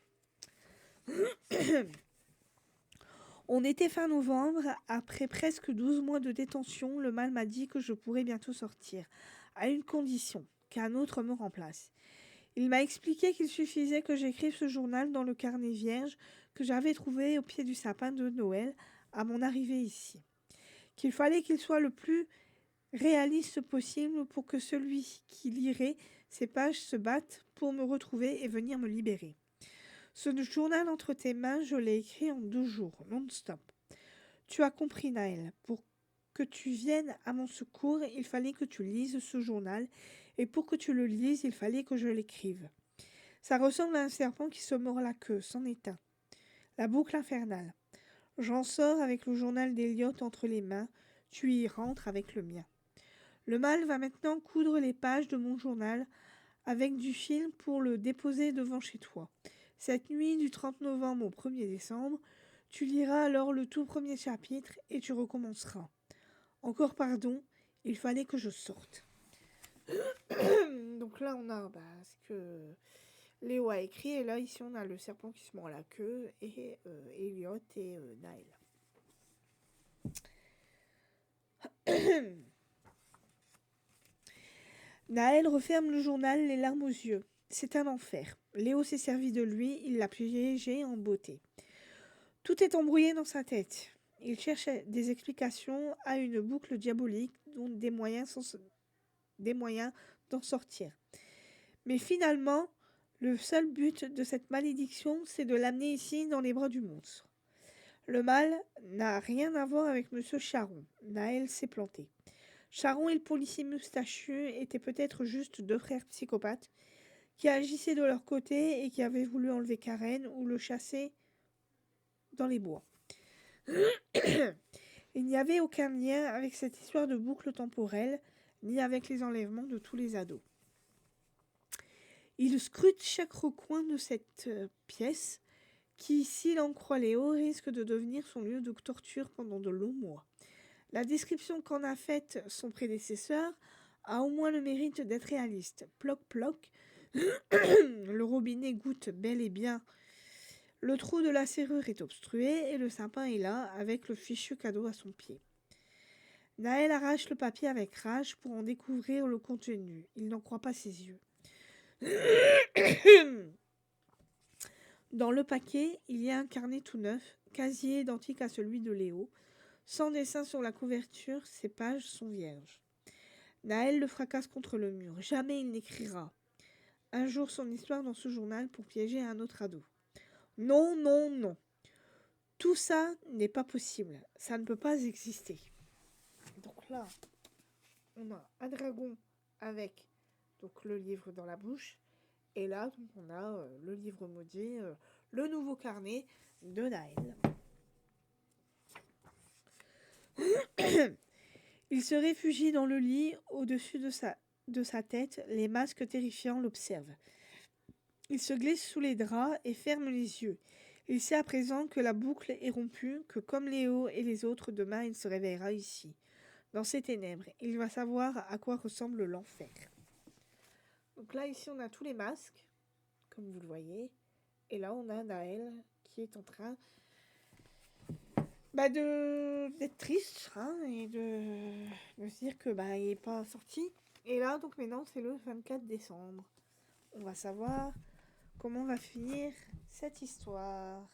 On était fin novembre, après presque 12 mois de détention, le mal m'a dit que je pourrais bientôt sortir, à une condition, qu'un autre me remplace. Il m'a expliqué qu'il suffisait que j'écrive ce journal dans le carnet vierge que j'avais trouvé au pied du sapin de Noël à mon arrivée ici. Qu'il fallait qu'il soit le plus réaliste possible pour que celui qui lirait ces pages se batte pour me retrouver et venir me libérer. Ce journal entre tes mains, je l'ai écrit en 2 jours, non-stop. Tu as compris, Naël. Pour que tu viennes à mon secours, il fallait que tu lises ce journal, et pour que tu le lises, il fallait que je l'écrive. Ça ressemble à un serpent qui se mord la queue, c'en est un. La boucle infernale. J'en sors avec le journal d'Eliot entre les mains, tu y rentres avec le mien. Le mal va maintenant coudre les pages de mon journal avec du fil pour le déposer devant chez toi. Cette nuit du 30 novembre au 1er décembre, tu liras alors le tout premier chapitre et tu recommenceras. Encore pardon, il fallait que je sorte. Donc là, on a ce que Léo a écrit, et là, ici, on a le serpent qui se mord la queue, et Elliot et Naël. Naël referme le journal, les larmes aux yeux. C'est un enfer. Léo s'est servi de lui, il l'a piégé en beauté. Tout est embrouillé dans sa tête. Il cherche des explications à une boucle diabolique dont des moyens d'en sortir. Mais finalement, le seul but de cette malédiction, c'est de l'amener ici dans les bras du monstre. Le mal n'a rien à voir avec Monsieur Charon. Naël s'est planté. Charon et le policier moustachu étaient peut-être juste deux frères psychopathes qui agissaient de leur côté et qui avaient voulu enlever Karen ou le chasser dans les bois. Il n'y avait aucun lien avec cette histoire de boucle temporelle, ni avec les enlèvements de tous les ados. Il scrute chaque recoin de cette pièce qui, s'il en croit Léo, risque de devenir son lieu de torture pendant de longs mois. La description qu'en a faite son prédécesseur a au moins le mérite d'être réaliste. Ploc, ploc, le robinet goutte bel et bien. Le trou de la serrure est obstrué et le sapin est là, avec le fichu cadeau à son pied. Naël arrache le papier avec rage pour en découvrir le contenu. Il n'en croit pas ses yeux. Dans le paquet, il y a un carnet tout neuf, quasi identique à celui de Léo. Sans dessin sur la couverture, ses pages sont vierges. Naël le fracasse contre le mur. Jamais il n'écrira un jour son histoire dans ce journal pour piéger un autre ado. Non, non, non. Tout ça n'est pas possible. Ça ne peut pas exister. Donc là, on a un dragon avec donc, le livre dans la bouche. Et là, donc, on a le livre maudit, le nouveau carnet de Naël. Il se réfugie dans le lit, au-dessus de sa tête, les masques terrifiants l'observent. Il se glisse sous les draps et ferme les yeux. Il sait à présent que la boucle est rompue, que comme Léo et les autres, demain il se réveillera ici, dans ces ténèbres. Il va savoir à quoi ressemble l'enfer. Donc là, ici, on a tous les masques, comme vous le voyez. Et là, on a Naël qui est en train d'être triste et de se dire que il n'est pas sorti. Et là, donc maintenant, c'est le 24 décembre. On va savoir comment va finir cette histoire.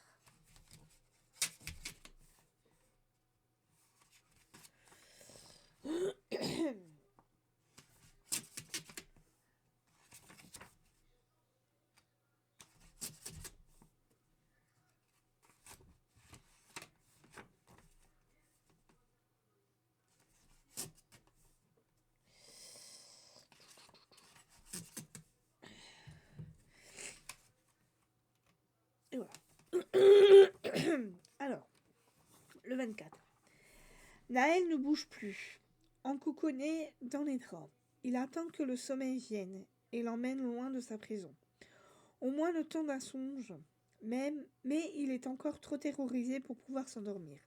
Et voilà. Alors, le 24. Naël ne bouge plus, encouconné dans les draps. Il attend que le sommeil vienne et l'emmène loin de sa prison. Au moins le temps d'un songe, mais il est encore trop terrorisé pour pouvoir s'endormir.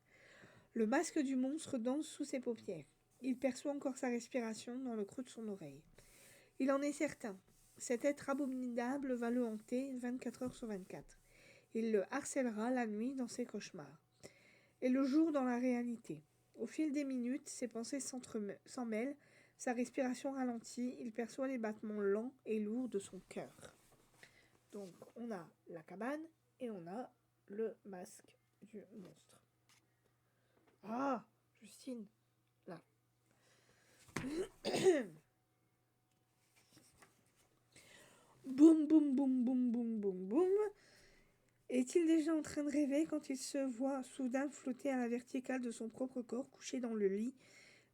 Le masque du monstre danse sous ses paupières. Il perçoit encore sa respiration dans le creux de son oreille. Il en est certain. Cet être abominable va le hanter 24 heures sur 24. Il le harcèlera la nuit dans ses cauchemars. Et le jour dans la réalité. Au fil des minutes, ses pensées s'en mêlent, sa respiration ralentit, il perçoit les battements lents et lourds de son cœur. Donc, on a la cabane et on a le masque du monstre. Ah, Justine, là. Boum, boum, boum, boum, boum, boum, boum. Est-il déjà en train de rêver quand il se voit soudain flotter à la verticale de son propre corps, couché dans le lit?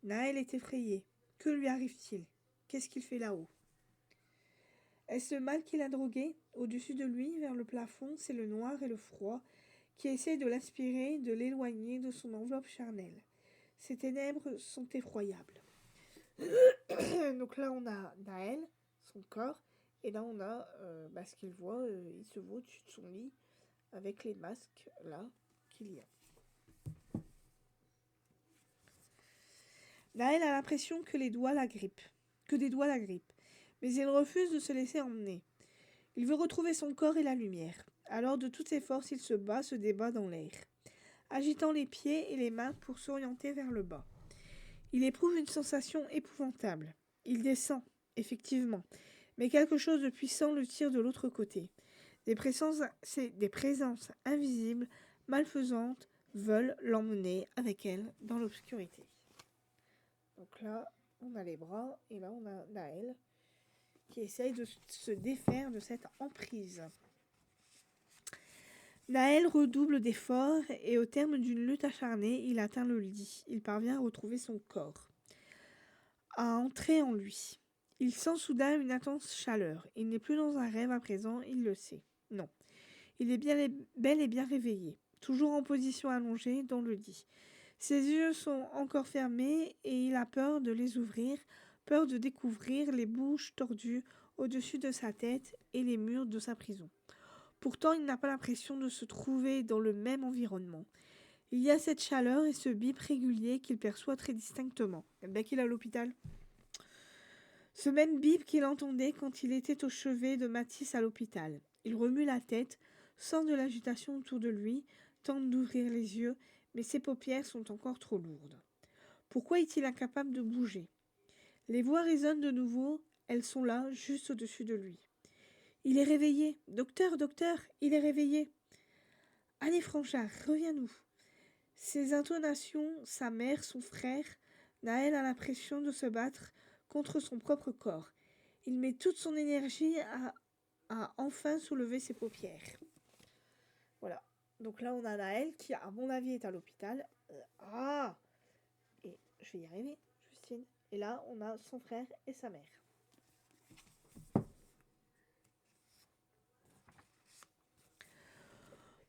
Naël est effrayé. Que lui arrive-t-il? Qu'est-ce qu'il fait là-haut? Est-ce le mal qui l'a drogué? Au-dessus de lui, vers le plafond, c'est le noir et le froid qui essaient de l'aspirer, de l'éloigner de son enveloppe charnelle. Ces ténèbres sont effroyables. Donc là, on a Naël, son corps, et là, on a ce qu'il voit. Il se voit au-dessus de son lit avec les masques là qu'il y a. Naël a l'impression que des doigts l'agrippent, mais il refuse de se laisser emmener. Il veut retrouver son corps et la lumière. Alors, de toutes ses forces, il se débat dans l'air, agitant les pieds et les mains pour s'orienter vers le bas. Il éprouve une sensation épouvantable. Il descend, effectivement, mais quelque chose de puissant le tire de l'autre côté. Des présences invisibles, malfaisantes, veulent l'emmener avec elles dans l'obscurité. Donc là, on a les bras et là, on a Naël qui essaye de se défaire de cette emprise. Naël redouble d'efforts et au terme d'une lutte acharnée, il atteint le lit. Il parvient à retrouver son corps, à entrer en lui. Il sent soudain une intense chaleur. Il n'est plus dans un rêve à présent, il le sait. Non, il est bel et bien réveillé, toujours en position allongée dans le lit. Ses yeux sont encore fermés et il a peur de les ouvrir, peur de découvrir les bouches tordues au-dessus de sa tête et les murs de sa prison. Pourtant, il n'a pas l'impression de se trouver dans le même environnement. Il y a cette chaleur et ce bip régulier qu'il perçoit très distinctement. Dès qu'il est à l'hôpital. Ce même bip qu'il entendait quand il était au chevet de Mathis à l'hôpital. Il remue la tête, sent de l'agitation autour de lui, tente d'ouvrir les yeux, mais ses paupières sont encore trop lourdes. Pourquoi est-il incapable de bouger? Les voix résonnent de nouveau, elles sont là, juste au-dessus de lui. Il est réveillé. Docteur, docteur, il est réveillé. Allez, Franchard, reviens-nous. Ses intonations, sa mère, son frère, Naël a l'impression de se battre contre son propre corps. Il met toute son énergie à enfin soulever ses paupières. Voilà. Donc là, on a Naël qui, à mon avis, est à l'hôpital. Et je vais y arriver, Justine. Et là, on a son frère et sa mère.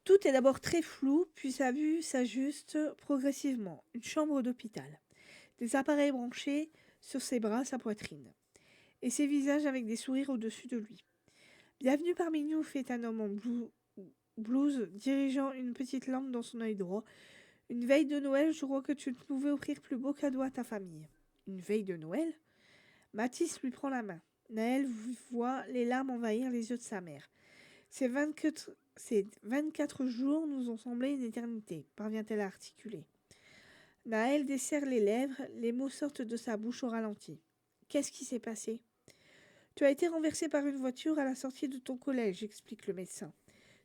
Tout est d'abord très flou, puis sa vue s'ajuste progressivement. Une chambre d'hôpital. Des appareils branchés sur ses bras, sa poitrine. Et ses visages avec des sourires au-dessus de lui. Bienvenue parmi nous, fait un homme en blouse, dirigeant une petite lampe dans son œil droit. Une veille de Noël, je crois que tu ne pouvais offrir plus beau cadeau à ta famille. Une veille de Noël? Mathis lui prend la main. Naël voit les larmes envahir les yeux de sa mère. Ces 24 jours nous ont semblé une éternité, parvient-elle à articuler. Naël desserre les lèvres, les mots sortent de sa bouche au ralenti. Qu'est-ce qui s'est passé? Tu as été renversé par une voiture à la sortie de ton collège, explique le médecin.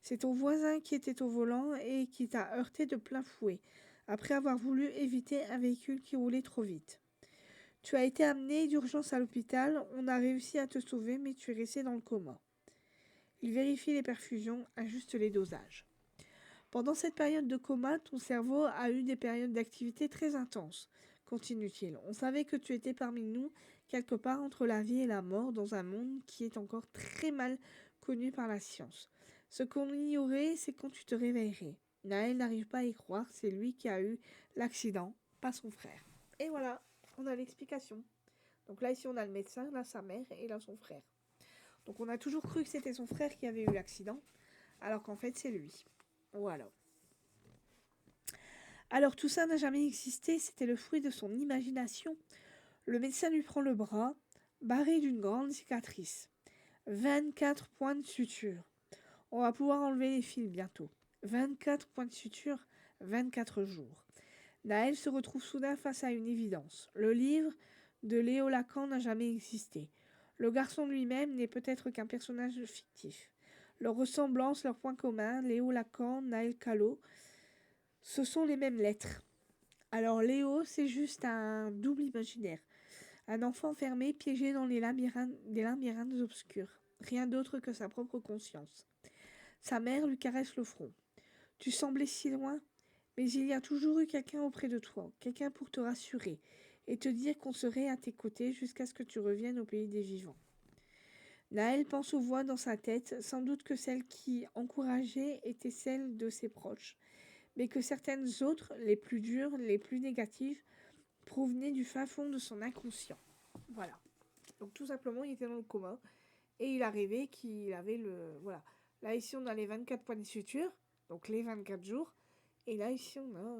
C'est ton voisin qui était au volant et qui t'a heurté de plein fouet, après avoir voulu éviter un véhicule qui roulait trop vite. Tu as été amené d'urgence à l'hôpital, on a réussi à te sauver, mais tu es resté dans le coma. Il vérifie les perfusions, ajuste les dosages. Pendant cette période de coma, ton cerveau a eu des périodes d'activité très intenses, continue-t-il. On savait que tu étais parmi nous, quelque part entre la vie et la mort, dans un monde qui est encore très mal connu par la science. Ce qu'on ignorait, c'est quand tu te réveillerais. Naël n'arrive pas à y croire, c'est lui qui a eu l'accident, pas son frère. Et voilà, on a l'explication. Donc là, ici, on a le médecin, là, sa mère, et là, son frère. Donc on a toujours cru que c'était son frère qui avait eu l'accident, alors qu'en fait, c'est lui. Voilà. Alors tout ça n'a jamais existé, c'était le fruit de son imagination. Le médecin lui prend le bras, barré d'une grande cicatrice. 24 points de suture. On va pouvoir enlever les fils bientôt. 24 points de suture, 24 jours. Naël se retrouve soudain face à une évidence. Le livre de Léo Lacan n'a jamais existé. Le garçon lui-même n'est peut-être qu'un personnage fictif. Leur ressemblance, leur point commun, Léo Lacan, Naël Callot, ce sont les mêmes lettres. Alors Léo, c'est juste un double imaginaire. Un enfant enfermé, piégé dans des labyrinthes obscurs. Rien d'autre que sa propre conscience. Sa mère lui caresse le front. Tu semblais si loin, mais il y a toujours eu quelqu'un auprès de toi, quelqu'un pour te rassurer et te dire qu'on serait à tes côtés jusqu'à ce que tu reviennes au pays des vivants. Naël pense aux voix dans sa tête, sans doute que celles qui encourageaient étaient celles de ses proches, mais que certaines autres, les plus dures, les plus négatives, provenaient du fin fond de son inconscient. Voilà. Donc tout simplement, il était dans le coma et il a rêvé qu'il avait le... Voilà. Là, ici, on a les 24 points de suture, donc les 24 jours. Et là, ici, on a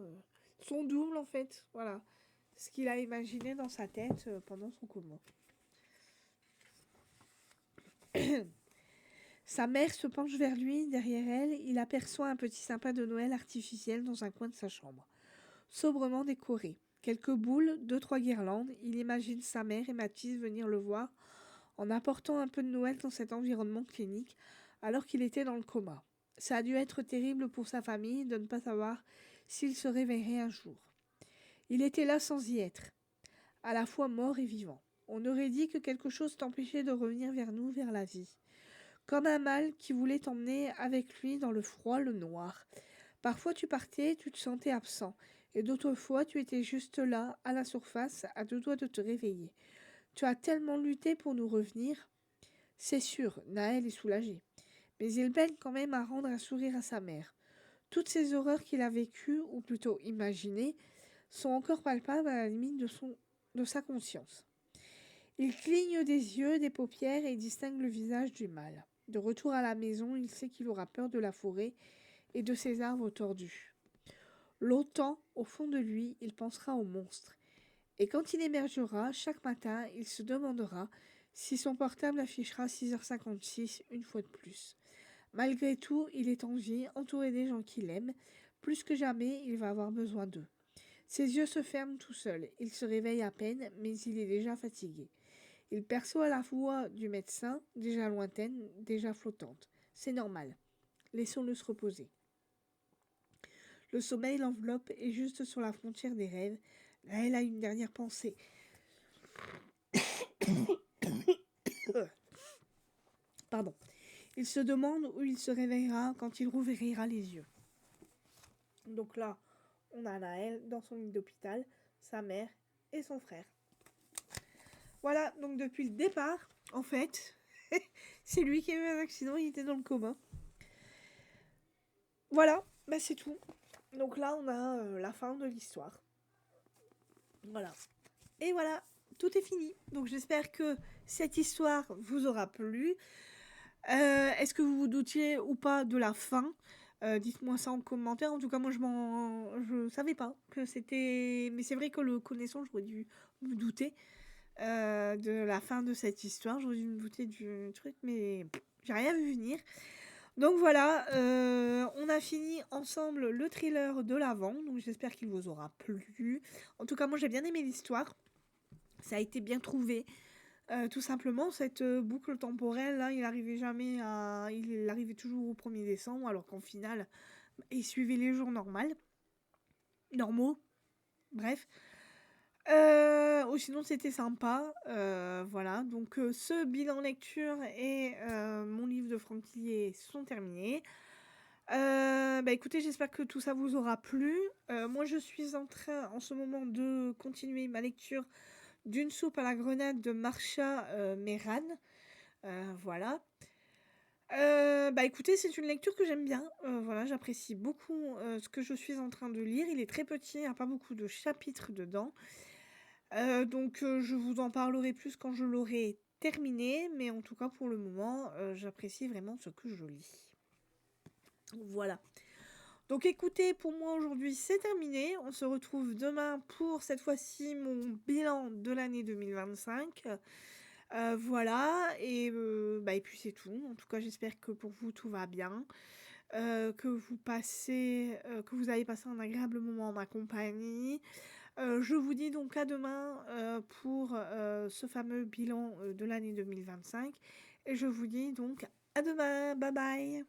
son double, en fait. Voilà. Ce qu'il a imaginé dans sa tête pendant son coma. Sa mère se penche vers lui, derrière elle, il aperçoit un petit sapin de Noël artificiel dans un coin de sa chambre, sobrement décoré. Quelques boules, 2-3 guirlandes, il imagine sa mère et Mathis venir le voir en apportant un peu de Noël dans cet environnement clinique alors qu'il était dans le coma. Ça a dû être terrible pour sa famille de ne pas savoir s'il se réveillerait un jour. Il était là sans y être, à la fois mort et vivant. On aurait dit que quelque chose t'empêchait de revenir vers nous, vers la vie. Comme un mal qui voulait t'emmener avec lui dans le froid, le noir. Parfois tu partais, tu te sentais absent, et d'autres fois tu étais juste là, à la surface, à deux doigts de te réveiller. Tu as tellement lutté pour nous revenir. C'est sûr, Naël est soulagé. Mais il peine quand même à rendre un sourire à sa mère. Toutes ces horreurs qu'il a vécues, ou plutôt imaginées, sont encore palpables à la limite de sa conscience. Il cligne des yeux, des paupières et distingue le visage du mal. De retour à la maison, il sait qu'il aura peur de la forêt et de ses arbres tordus. Longtemps, au fond de lui, il pensera au monstre. Et quand il émergera, chaque matin, il se demandera si son portable affichera 6h56 une fois de plus. Malgré tout, il est en vie, entouré des gens qu'il aime. Plus que jamais, il va avoir besoin d'eux. Ses yeux se ferment tout seuls. Il se réveille à peine, mais il est déjà fatigué. Il perçoit la voix du médecin, déjà lointaine, déjà flottante. C'est normal. Laissons-le se reposer. Le sommeil l'enveloppe et juste sur la frontière des rêves, là elle a une dernière pensée. Pardon. Il se demande où il se réveillera quand il rouvrira les yeux. Donc là, on a Naël dans son lit d'hôpital, sa mère et son frère. Voilà, donc depuis le départ, en fait, c'est lui qui a eu un accident, il était dans le coma. Voilà, bah c'est tout. Donc là, on a la fin de l'histoire. Voilà. Et voilà, tout est fini. Donc j'espère que cette histoire vous aura plu. Est-ce que vous vous doutiez ou pas de la fin ? Dites-moi ça en commentaire. En tout cas, moi, je savais pas que c'était... Mais c'est vrai que le connaissant, j'aurais dû me douter de la fin de cette histoire. J'aurais dû me douter du truc, mais j'ai rien vu venir. Donc voilà, on a fini ensemble le thriller de l'avant. Donc j'espère qu'il vous aura plu. En tout cas, moi, j'ai bien aimé l'histoire. Ça a été bien trouvé. Tout simplement, cette boucle temporelle, là, il arrivait toujours au 1er décembre, alors qu'en finale, il suivait les jours normaux, bref. Ou sinon, c'était sympa, voilà. Donc, ce bilan lecture et mon livre de Franck Tillier sont terminés. Bah écoutez, j'espère que tout ça vous aura plu. Moi, je suis en train, en ce moment, de continuer ma lecture d'une soupe à la grenade de Marsha Meran. Voilà. Bah écoutez, c'est une lecture que j'aime bien. Voilà, j'apprécie beaucoup ce que je suis en train de lire. Il est très petit, il n'y a pas beaucoup de chapitres dedans. Donc je vous en parlerai plus quand je l'aurai terminé. Mais en tout cas, pour le moment, j'apprécie vraiment ce que je lis. Voilà. Donc écoutez, pour moi aujourd'hui c'est terminé. On se retrouve demain pour cette fois-ci mon bilan de l'année 2025. Voilà, et puis c'est tout. En tout cas, j'espère que pour vous tout va bien, que vous avez passé un agréable moment en ma compagnie. Je vous dis donc à demain pour ce fameux bilan de l'année 2025. Et je vous dis donc à demain. Bye bye.